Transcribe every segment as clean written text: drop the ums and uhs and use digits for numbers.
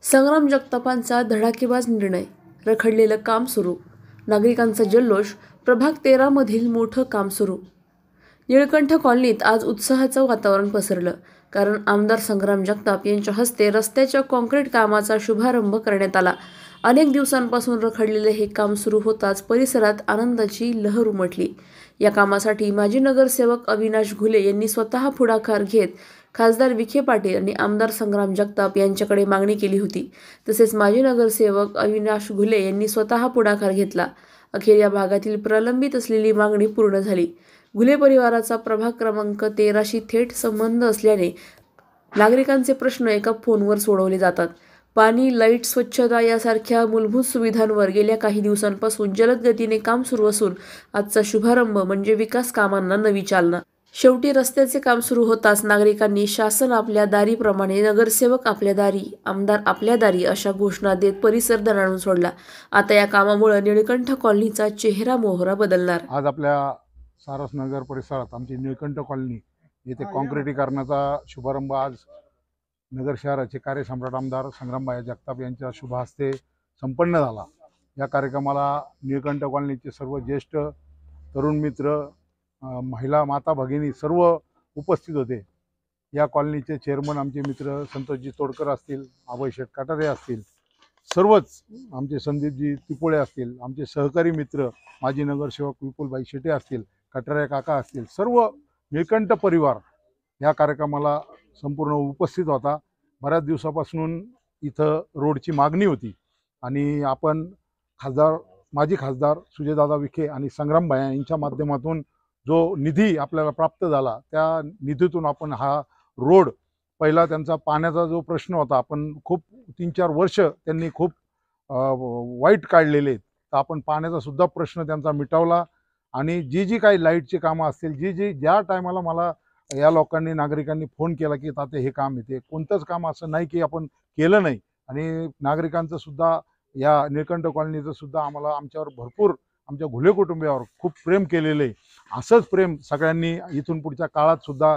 संग्राम जगतापांचा धडाकेबाज निर्णय, रखडलेलं काम सुरू, नागरिकांचा जल्लोष, प्रभाग 13 मधील मोठं काम सुरू. निळकंठ कॉलनीत आज उत्साहाचं वातावरण पसरलं, कारण आमदार संग्राम जगताप यांच्या हस्ते रस्त्याच्या काँक्रीट कामाचा शुभारंभ करण्यात आला. अनेक दिवसांपासून रखडलेले हे काम सुरू होताच परिसरात आनंदाची लहर उमटली. या कामासाठी माजी नगरसेवक अविनाश घुले यांनी स्वतः पुढाकार घेत खासदार विखे पाटील आणि आमदार संग्राम जगताप यांच्याकडे मागणी केली होती. तसेच माजी नगरसेवक अविनाश घुले यांनी स्वतः पुढाकार घेतला. अखेर या भागातील प्रलंबित असलेली मागणी पूर्ण झाली. घुले परिवाराचा प्रभाग क्रमांक 13शी थेट संबंध असल्याने नागरिकांचे प्रश्न एका फोनवर सोडवले जातात. पाणी, लाईट, स्वच्छता यासारख्या मूलभूत सुविधांवर गेल्या काही दिवसांपासून जलद गतीने काम सुरू असून आजचा शुभारंभ म्हणजे विकास कामांना नवी चालना. शेवटी रस्त्याचे काम सुरू होताच नागरिकांनी शासन आपल्या दारीप्रमाणे नगरसेवक आपल्या दारी, आमदार आपल्या दारी अशा घोषणा देत परिसर दणाणून सोडला. आता या कामामुळे निळकंठ कॉलनीचा चेहरा मोहरा बदलणार. आज आपल्या सारसनगर परिसरात आमची निळकंठ कॉलनी येथे काँक्रिटीकरणाचा शुभारंभ आज नगर शहराचे कार्यसम्राट आमदार संग्रामभाई जगताप यांच्या शुभ हस्ते संपन्न झाला. या कार्यक्रमाला निळकंठ कॉलनीचे सर्व ज्येष्ठ तरुण मित्र, महिला, माता भगिनी सर्व उपस्थित होते. या कॉलनीचे चेअरमन आमचे मित्र संतोषजी तोडकर असतील, अभय शेठ काटारे असतील, सर्वच आमचे संदीपजी तिपोळे असतील, आमचे सहकारी मित्र माजी नगरसेवक विपुलभाई शेटे असतील, कटारे काका असतील, सर्व निळकंठ परिवार या कार्यक्रमाला संपूर्ण उपस्थित होता. बऱ्याच दिवसापासून इथं रोडची मागणी होती आणि आपण माजी खासदार सुजयदादा विखे आणि संग्रामभाई यांच्या माध्यमातून जो निधी आपल्याला प्राप्त झाला त्या निधीतून आपण हा रोड, पहिला त्यांचा पाण्याचा जो प्रश्न होता, आपण खूप 3-4 वर्ष त्यांनी खूप वाईट काढलेले, तर आपण पाण्याचा सुद्धा प्रश्न त्यांचा मिटवला. आणि जी काही लाईटची कामं असतील, ज्या टायमाला मला या लोकांनी, नागरिकांनी फोन केला की ताते हे काम येते, कोणतंच काम असं नाही की आपण केलं नाही. आणि नागरिकांचं सुद्धा, या निळकंठ कॉलनीचं सुद्धा आम्हाला, आमच्यावर भरपूर, आमच्या घुले कुटुंबियावर खूप प्रेम केलेलं आहे. असंच प्रेम सगळ्यांनी इथून पुढच्या काळात सुद्धा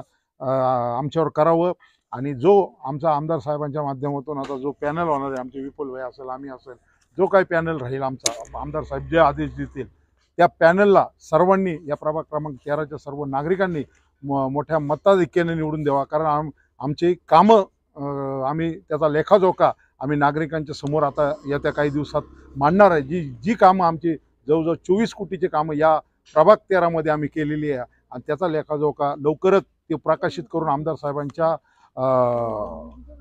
आमच्यावर करावं. आणि जो आमचा आमदार साहेबांच्या माध्यमातून आता जो पॅनल होणार आहे, आमचे विपुलभाई असेल, आम्ही असेल, जो काही पॅनल राहील आमचा, आमदार साहेब जे आदेश देतील त्या पॅनलला सर्वांनी, या प्रभाग क्रमांक 13च्या सर्व नागरिकांनी मोठ्या मताधिक्याने निवडून द्यावा. कारण आमची कामं, आम्ही त्याचा लेखाजोखा आम्ही नागरिकांच्या समोर आता येत्या काही दिवसात मांडणार आहे. जी कामं आमची जवळजवळ 24 कोटीची कामं या प्रभाग 13मध्ये आम्ही केलेली आहे आणि त्याचा लेखाजोखा लवकरच ते प्रकाशित करून आमदार साहेबांच्या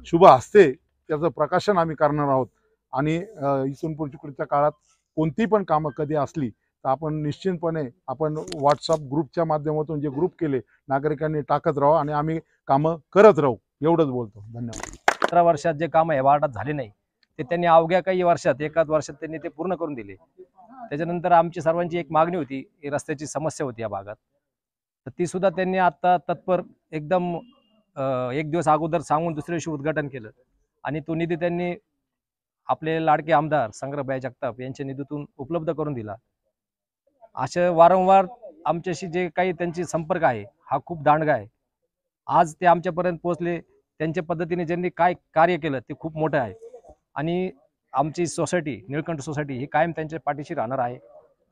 शुभ हस्ते त्याचं प्रकाशन आम्ही करणार आहोत. आणि इथून पुढच्या काळात कोणती पण कामं कधी असली तर आपण निश्चितपणे आपण व्हॉट्सअप ग्रुपच्या माध्यमातून जे ग्रुप केले, नागरिकांनी टाकत राहू आणि आम्ही कामं करत राहू. एवढंच बोलतो. धन्यवाद. 17 वर्षात जे काम या वार्डात झाले नाही ते त्यांनी अवघ्या काही वर्षात, एकाच वर्षात त्यांनी ते पूर्ण करून दिले. त्याच्यानंतर आमची सर्वांची एक मागणी होती, रस्त्याची समस्या होती या भागात, तर ती सुद्धा त्यांनी आता तत्पर एकदम 1 दिवस अगोदर सांगून दुसऱ्या दिवशी उद्घाटन केलं. आणि तो निधी त्यांनी आपले लाडके आमदार संग्रामभाई जगताप यांच्या निधीतून उपलब्ध करून दिला. अशा वारंवार आमच्याशी जे काही त्यांची संपर्क आहे हा खूप दांडगा आहे. आज ते आमच्यापर्यंत पोहोचले. त्यांच्या पद्धतीने ज्यांनी काय कार्य केलं ते खूप मोठं आहे. आणि आमची सोसायटी, निळकंठ सोसायटी ही कायम त्यांच्या पाठीशी राहणार आहे.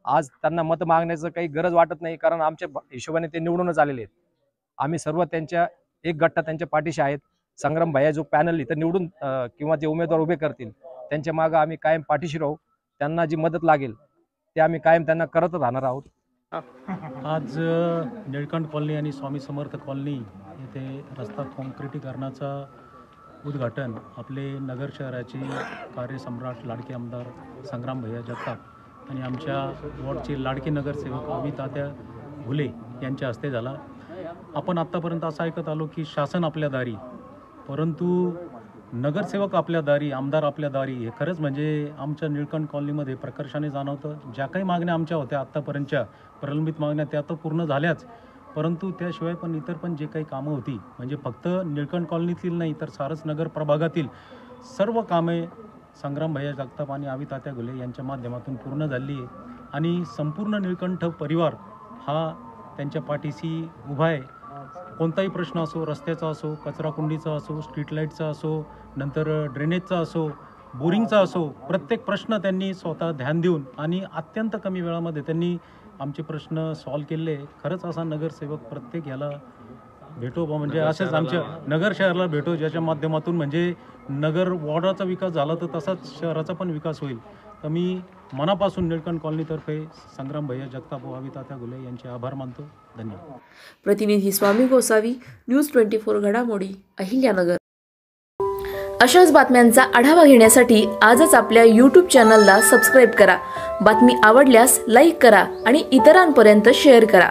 आज त्यांना मत मागण्याचं काही गरज वाटत नाही, कारण आमच्या हिशोबाने ते निवडूनच आलेले आहेत. आम्ही सर्व त्यांच्या एक गट्टा त्यांच्या पाठीशी आहेत. संग्रामभाई जो पॅनल इथं निवडून किंवा जे उमेदवार उभे करतील त्यांच्या मागं आम्ही कायम पाठीशी राहू. त्यांना जी मदत लागेल ते आम्ही कायम त्यांना करत राहणार आहोत. आज निळकंठ कॉलनी आणि स्वामी समर्थ कॉलनी येथे रस्ता काँक्रिटीकरणाचा उद्घाटन आपले नगर शहराचे कार्यसम्राट लाडके आमदार संग्रामभाई जगताप आणि आमच्या वॉर्डचे लाडके नगरसेवक अवितात्या घुले यांच्या हस्ते झाला. आपण आत्तापर्यंत असं ऐकत आलो की शासन आपल्या दारी, परंतु नगरसेवक आपल्या दारी, आमदार आपल्या दारी, हे खरंच म्हणजे आमच्या निळकंठ कॉलनीमध्ये प्रकर्षाने जाणवतं. ज्या काही मागण्या आमच्या होत्या आत्तापर्यंतच्या प्रलंबित मागण्या त्या तर पूर्ण झाल्याच, परंतु त्याशिवाय पण इतर पण जे काही कामं होती, म्हणजे फक्त निळकंठ कॉलनीतील नाही तर सारस नगर प्रभागातील सर्व कामे संग्रामभाई जगताप आणि अवितात्या घुले यांच्या माध्यमातून पूर्ण झाली आहे. आणि संपूर्ण निळकंठ परिवार हा त्यांच्या पाठीशी उभा आहे. कोणताही प्रश्न असो, रस्त्याचा असो, कचराकुंडीचा असो, स्ट्रीट लाईटचा असो, नंतर ड्रेनेजचा असो, बोरिंगचा असो, प्रत्येक प्रश्न त्यांनी स्वतः ध्यान देऊन आणि अत्यंत कमी वेळामध्ये त्यांनी आमचे प्रश्न सॉल्व्ह केले. खरंच असा नगरसेवक प्रत्येक याला भेटो म्हणजे असेच आमच्या नगर शहराला भेटो, ज्याच्या माध्यमातून म्हणजे नगर वॉर्डाचा विकास झाला तर तसाच शहराचा पण विकास होईल. तर मी मनापासून निळकंठ कॉलनीतर्फे संग्राम भैया जगताप व अवितात्या घुले यांचे आभार मानतो. धन्यवाद. प्रतिनिधी स्वामी गोसावी, न्यूज 24 घडामोडी, अहिल्यानगर. अशाच बातम्यांचा आढावा घेण्यासाठी आजच आपल्या YouTube चॅनलला सबस्क्राईब करा. बातमी आवडल्यास लाईक करा आणि इतरांपर्यंत शेअर करा.